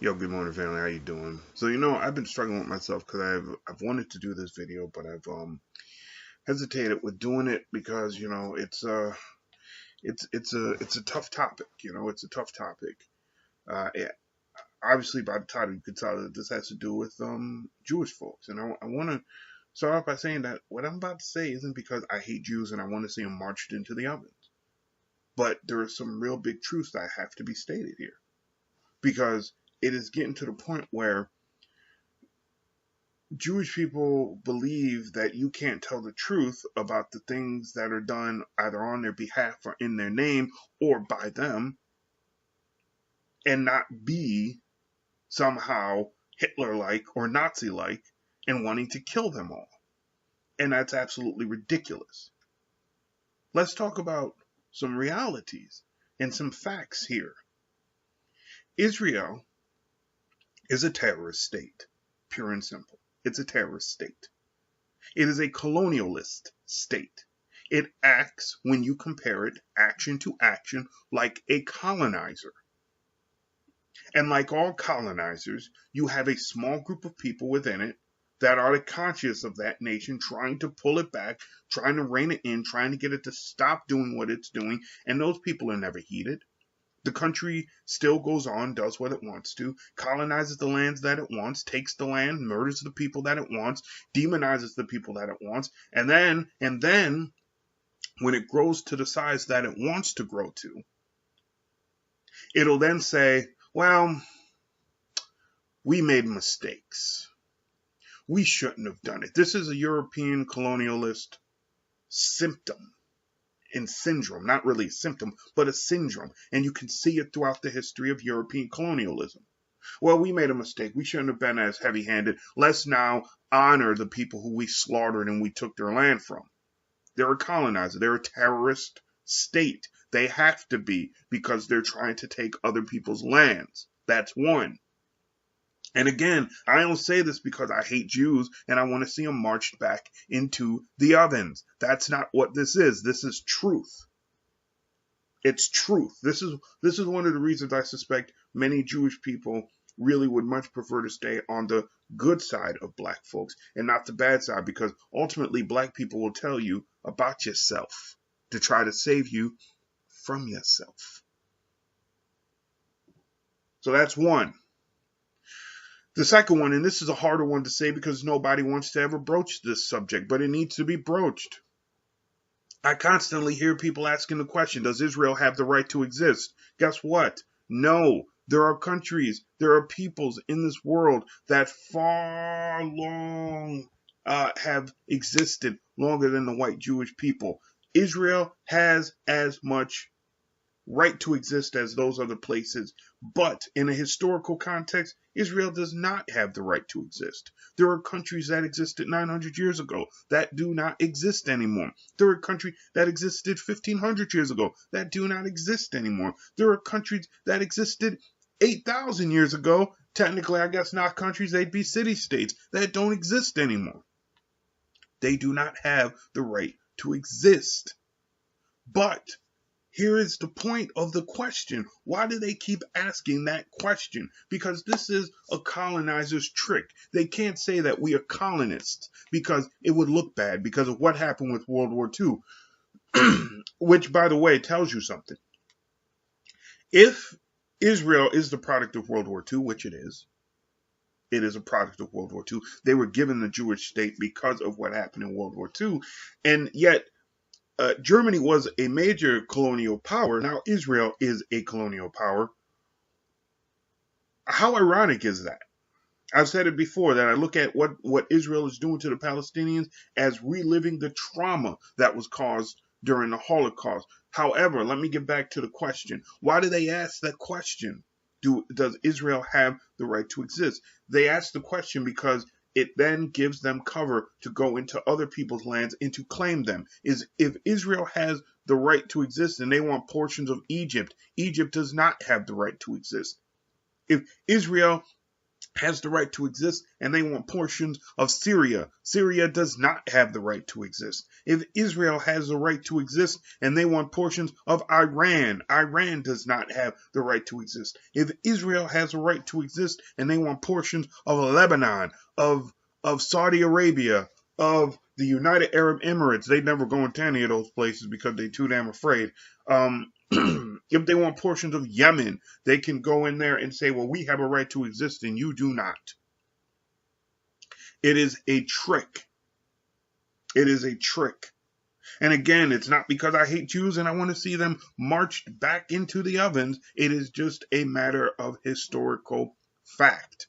Yo, good morning, family. How you doing? So, I've been struggling with myself because I've wanted to do this video, but I've hesitated with doing it because it's a tough topic. It's a tough topic. Yeah, obviously, by the title, you can tell that this has to do with Jewish folks, and I want to start off by saying that what I'm about to say isn't because I hate Jews and I want to see them marched into the ovens, but there are some real big truths that have to be stated here because it is getting to the point where Jewish people believe that you can't tell the truth about the things that are done either on their behalf or in their name or by them and not be somehow Hitler-like or Nazi-like and wanting to kill them all. And that's absolutely ridiculous. Let's talk about some realities and some facts here. Israel is a terrorist state, pure and simple. It's a terrorist state. It is a colonialist state. It acts, when you compare it action to action, like a colonizer. And like all colonizers, you have a small group of people within it that are conscious of that nation, trying to pull it back, trying to rein it in, trying to get it to stop doing what it's doing. And those people are never heeded. The country still goes on, does what it wants to, colonizes the lands that it wants, takes the land, murders the people that it wants, demonizes the people that it wants, and then, when it grows to the size that it wants to grow to, it'll then say, well, we made mistakes. We shouldn't have done it. This is a European colonialist symptom. And syndrome, not really a symptom, but a syndrome. And you can see it throughout the history of European colonialism. Well, we made a mistake. We shouldn't have been as heavy-handed. Let's now honor the people who we slaughtered and we took their land from. They're a colonizer. They're a terrorist state. They have to be because they're trying to take other people's lands. That's one. And again, I don't say this because I hate Jews and I want to see them marched back into the ovens. That's not what this is. This is truth. It's truth. This is one of the reasons I suspect many Jewish people really would much prefer to stay on the good side of black folks and not the bad side, because ultimately black people will tell you about yourself to try to save you from yourself. So that's one. The second one, and this is a harder one to say because nobody wants to ever broach this subject, but it needs to be broached. I constantly hear people asking the question, does Israel have the right to exist? Guess what? No. There are countries, there are peoples in this world that far long have existed longer than the white Jewish people. Israel has as much right to exist as those other places, but in a historical context, Israel does not have the right to exist. There are countries that existed 900 years ago that do not exist anymore. There are countries that existed 1500 years ago that do not exist anymore. There are countries that existed 8,000 years ago, technically I guess not countries, they'd be city-states, that don't exist anymore. They do not have the right to exist. But here is the point of the question. Why do they keep asking that question? Because this is a colonizer's trick. They can't say that we are colonists because it would look bad because of what happened with World War II, which, by the way, tells you something. If Israel is the product of World War II, which it is a product of World War II. They were given the Jewish state because of what happened in World War II, and yet Germany was a major colonial power. Now Israel is a colonial power. How ironic is that? I've said it before that I look at what Israel is doing to the Palestinians as reliving the trauma that was caused during the Holocaust. However, let me get back to the question. Why do they ask that question? Does Israel have the right to exist? They ask the question because it then gives them cover to go into other people's lands and to claim them. If Israel has the right to exist and they want portions of Egypt, Egypt does not have the right to exist. If Israel has the right to exist, and they want portions of Syria. Syria does not have the right to exist. If Israel has the right to exist and they want portions of Iran, Iran does not have the right to exist. If Israel has a right to exist and they want portions of Lebanon, of Saudi Arabia, of the United Arab Emirates, they never go into any of those places because they're too damn afraid. If they want portions of Yemen, they can go in there and say, well, we have a right to exist and you do not. It is a trick. It is a trick. And again, it's not because I hate Jews and I want to see them marched back into the ovens. It is just a matter of historical fact.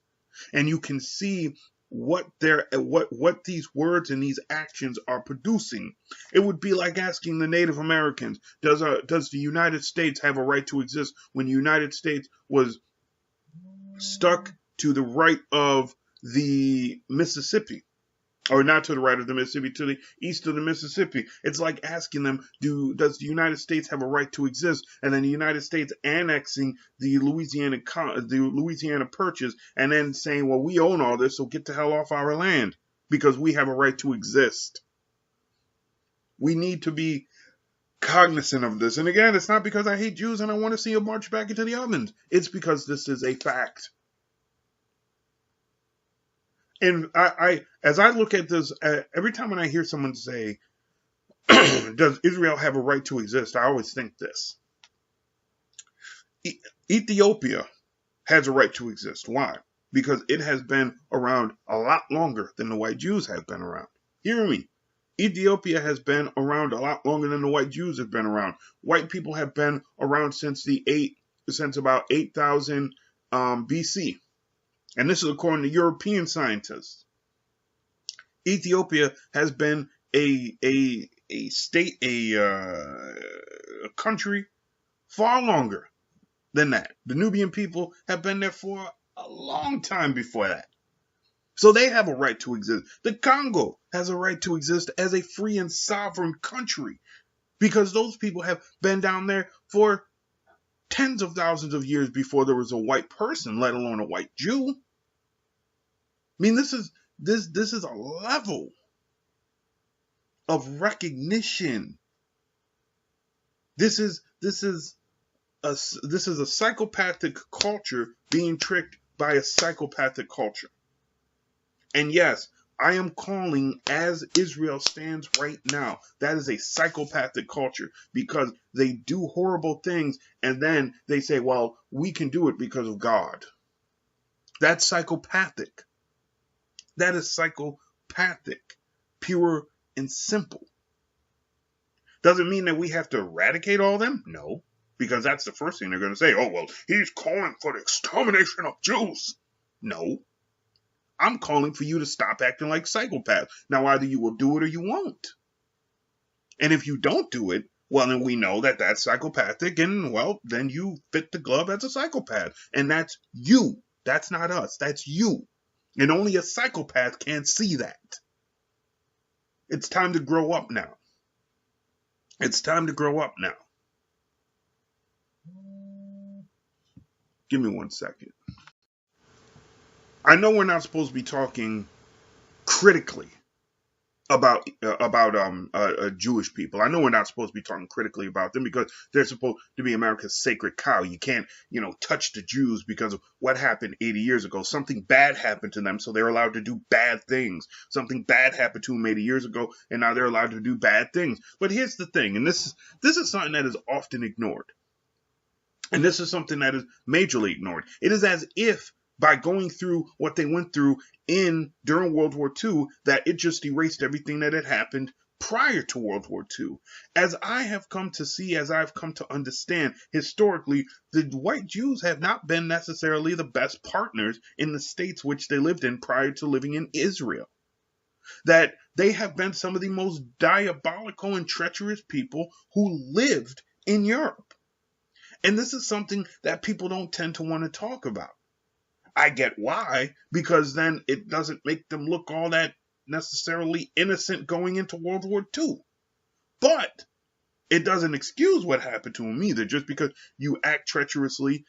And you can see what these words and these actions are producing. It would be like asking the Native Americans, does the United States have a right to exist when the United States was stuck to the right of the Mississippi? Or not to the right of the Mississippi, to the east of the Mississippi. It's like asking them, does the United States have a right to exist? And then the United States annexing the Louisiana Purchase and then saying, well, we own all this, so get the hell off our land because we have a right to exist. We need to be cognizant of this. And again, it's not because I hate Jews and I want to see them march back into the ovens. It's because this is a fact. And as I look at this, every time when I hear someone say, does Israel have a right to exist? I always think this. Ethiopia has a right to exist. Why? Because it has been around a lot longer than the white Jews have been around. Hear me. Ethiopia has been around a lot longer than the white Jews have been around. White people have been around since about 8,000 BC. And this is according to European scientists. Ethiopia has been a country far longer than that. The Nubian people have been there for a long time before that. So they have a right to exist. The Congo has a right to exist as a free and sovereign country because those people have been down there for tens of thousands of years before there was a white person, let alone a white Jew. I mean, this is a level of recognition. This is a psychopathic culture being tricked by a psychopathic culture. And yes, I am calling as Israel stands right now. That is a psychopathic culture because they do horrible things and then they say, well, we can do it because of God. That's psychopathic. That is psychopathic, pure and simple. Doesn't mean that we have to eradicate all of them? No, because that's the first thing they're going to say. Oh, well, he's calling for the extermination of Jews. No, I'm calling for you to stop acting like psychopaths. Now, either you will do it or you won't. And if you don't do it, well, then we know that that's psychopathic, and, well, then you fit the glove as a psychopath. And that's you. That's not us. That's you. And only a psychopath can see that. It's time to grow up now. It's time to grow up now. Give me 1 second. I know we're not supposed to be talking critically about Jewish people. I know we're not supposed to be talking critically about them because they're supposed to be America's sacred cow. You can't, touch the Jews because of what happened 80 years ago. Something bad happened to them, so they're allowed to do bad things. Something bad happened to them 80 years ago, and now they're allowed to do bad things. But here's the thing, and this is something that is often ignored. And this is something that is majorly ignored. It is as if by going through what they went through during World War II, that it just erased everything that had happened prior to World War II. As I have come to see, as I've come to understand, historically, the white Jews have not been necessarily the best partners in the states which they lived in prior to living in Israel. That they have been some of the most diabolical and treacherous people who lived in Europe. And this is something that people don't tend to want to talk about. I get why, because then it doesn't make them look all that necessarily innocent going into World War II. But it doesn't excuse what happened to them either. Just because you act treacherously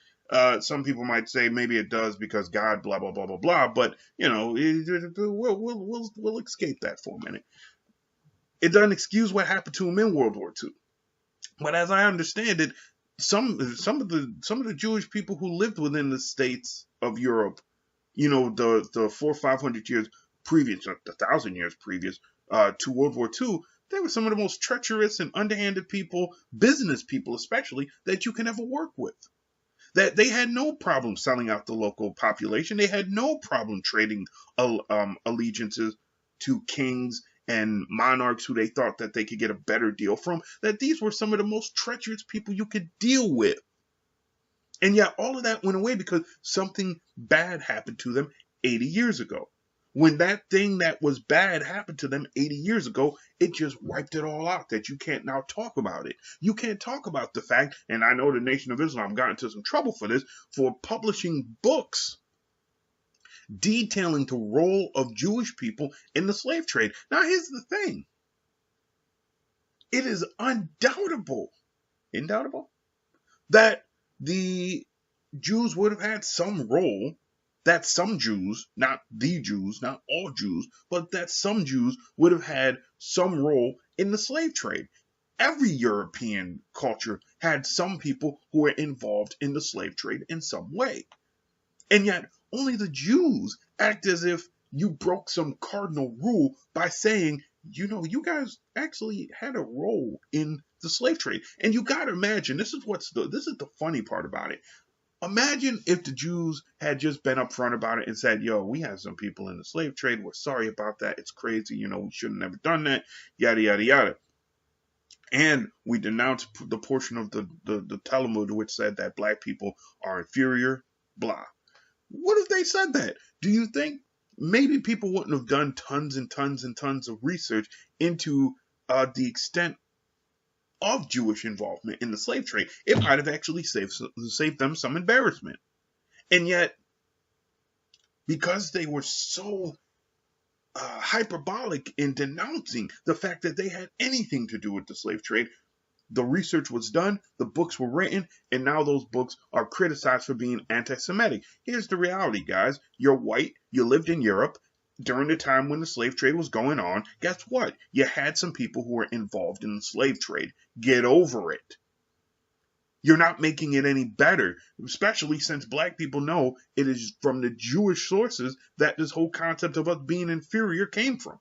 Some people might say maybe it does because God, blah blah blah blah blah. But we'll escape that for a minute. It doesn't excuse what happened to him in World War II. But as I understand it, some of the Jewish people who lived within the states of Europe, the 400 or 500 years previous, the 1,000 years previous to World War II, they were some of the most treacherous and underhanded people, business people especially, that you can ever work with. That they had no problem selling out the local population. They had no problem trading allegiances to kings and monarchs who they thought that they could get a better deal from. That these were some of the most treacherous people you could deal with. And yet all of that went away because something bad happened to them 80 years ago. When that thing that was bad happened to them 80 years ago, it just wiped it all out, that you can't now talk about it. You can't talk about the fact, and I know the Nation of Islam got into some trouble for this, for publishing books detailing the role of Jewish people in the slave trade. Now here's the thing. It is undoubtable that the Jews would have had some role, that some Jews, not the Jews, not all Jews, but that some Jews would have had some role in the slave trade. Every European culture had some people who were involved in the slave trade in some way. And yet only the Jews act as if you broke some cardinal rule by saying, you guys actually had a role in the slave trade. And you got to imagine, this is the funny part about it. Imagine if the Jews had just been upfront about it and said, we had some people in the slave trade. We're sorry about that. It's crazy. We should have never done that. Yada, yada, yada. And we denounced the portion of the Talmud which said that black people are inferior, blah. What if they said that? Do you think maybe people wouldn't have done tons and tons and tons of research into the extent of Jewish involvement in the slave trade? It might have actually saved them some embarrassment. And yet, because they were so hyperbolic in denouncing the fact that they had anything to do with the slave trade, the research was done, the books were written, and now those books are criticized for being anti-Semitic. Here's the reality, guys. You're white, you lived in Europe during the time when the slave trade was going on. Guess what? You had some people who were involved in the slave trade. Get over it. You're not making it any better, especially since black people know it is from the Jewish sources that this whole concept of us being inferior came from.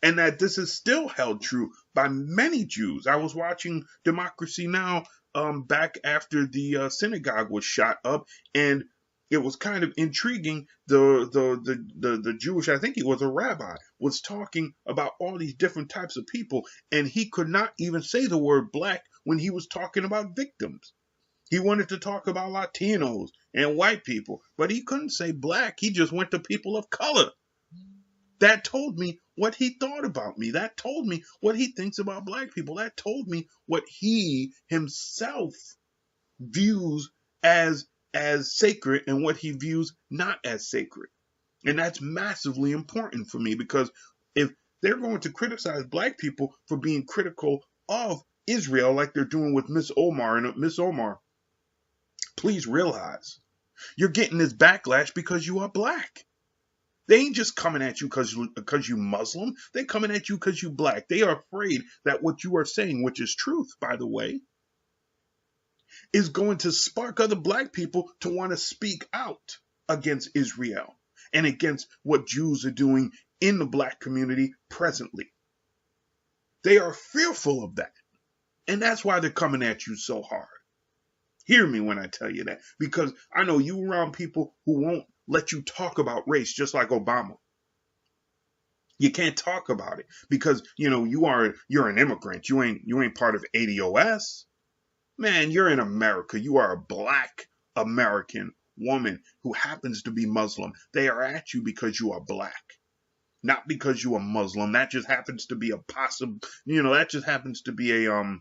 And that this is still held true by many Jews. I was watching Democracy Now! Back after the synagogue was shot up, and it was kind of intriguing. The Jewish, I think he was a rabbi, was talking about all these different types of people, and he could not even say the word black when he was talking about victims. He wanted to talk about Latinos and white people, but he couldn't say black. He just went to people of color. That told me what he thought about me. That told me what he thinks about black people. That told me what he himself views as sacred and what he views not as sacred. And that's massively important for me, because if they're going to criticize black people for being critical of Israel like they're doing with Miss Omar, and Miss Omar, please realize you're getting this backlash because you are black. They ain't just coming at you because you Muslim. They're coming at you because you black. They are afraid that what you are saying, which is truth, by the way, is going to spark other black people to want to speak out against Israel and against what Jews are doing in the black community presently. They are fearful of that. And that's why they're coming at you so hard. Hear me when I tell you that, because I know you around people who won't let you talk about race, just like Obama. You can't talk about it because you're an immigrant. You ain't part of ADOS. Man, you're in America. You are a black American woman who happens to be Muslim. They are at you because you are black, not because you are Muslim. That just happens to be a that just happens to be a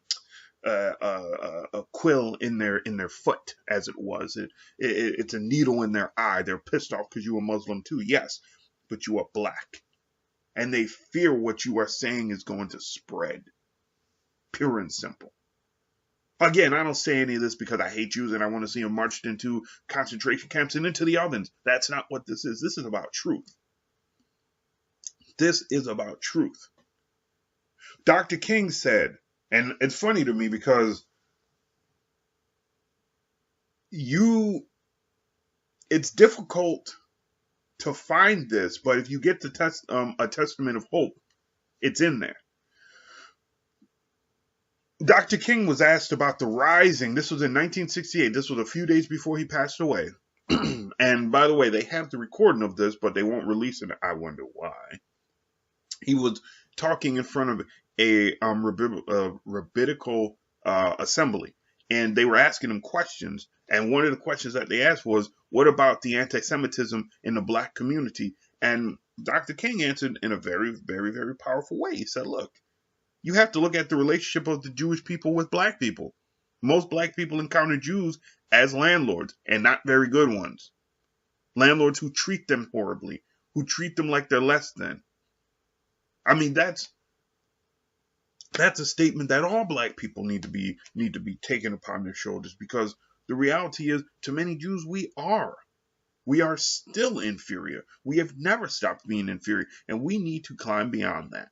quill in their foot, as it was. It's a needle in their eye. They're pissed off because you are Muslim too. Yes, but you are black. And they fear what you are saying is going to spread. Pure and simple. Again, I don't say any of this because I hate Jews and I want to see them marched into concentration camps and into the ovens. That's not what this is. This is about truth. This is about truth. Dr. King said, and it's funny to me because it's difficult to find this, but if you get the A Testament of Hope, it's in there. Dr. King was asked about the rising. This was in 1968. This was a few days before he passed away. And by the way, they have the recording of this, but they won't release it. I wonder why. He was talking in front of a rabbinical assembly, and they were asking him questions. And one of the questions that they asked was, what about the anti-Semitism in the black community? And Dr. King answered in a very, very, very powerful way. He said, look, you have to look at the relationship of the Jewish people with black people. Most black people encounter Jews as landlords, and not very good ones. Landlords who treat them horribly, who treat them like they're less than. I mean, that's a statement that all black people need to be taken upon their shoulders, because the reality is, to many Jews, we are still inferior. We have never stopped being inferior, and we need to climb beyond that.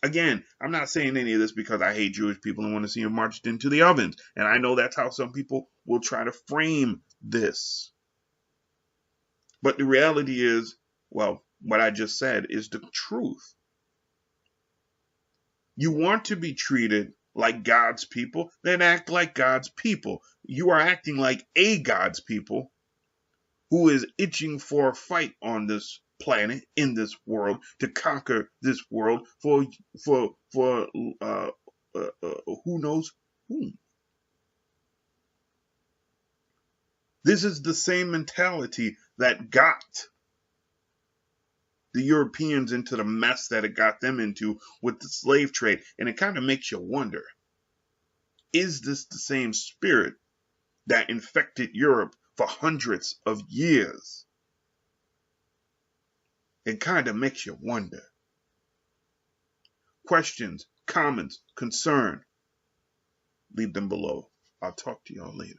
Again, I'm not saying any of this because I hate Jewish people and want to see them marched into the ovens. And I know that's how some people will try to frame this. But the reality is, well, what I just said is the truth. You want to be treated like God's people, then act like God's people. You are acting like a God's people who is itching for a fight on this planet, in this world, to conquer this world for who knows whom. This is the same mentality that got the Europeans into the mess that it got them into with the slave trade. And it kind of makes you wonder, is this the same spirit that infected Europe for hundreds of years? It kind of makes you wonder. Questions, comments, concern, leave them below. I'll talk to y'all later.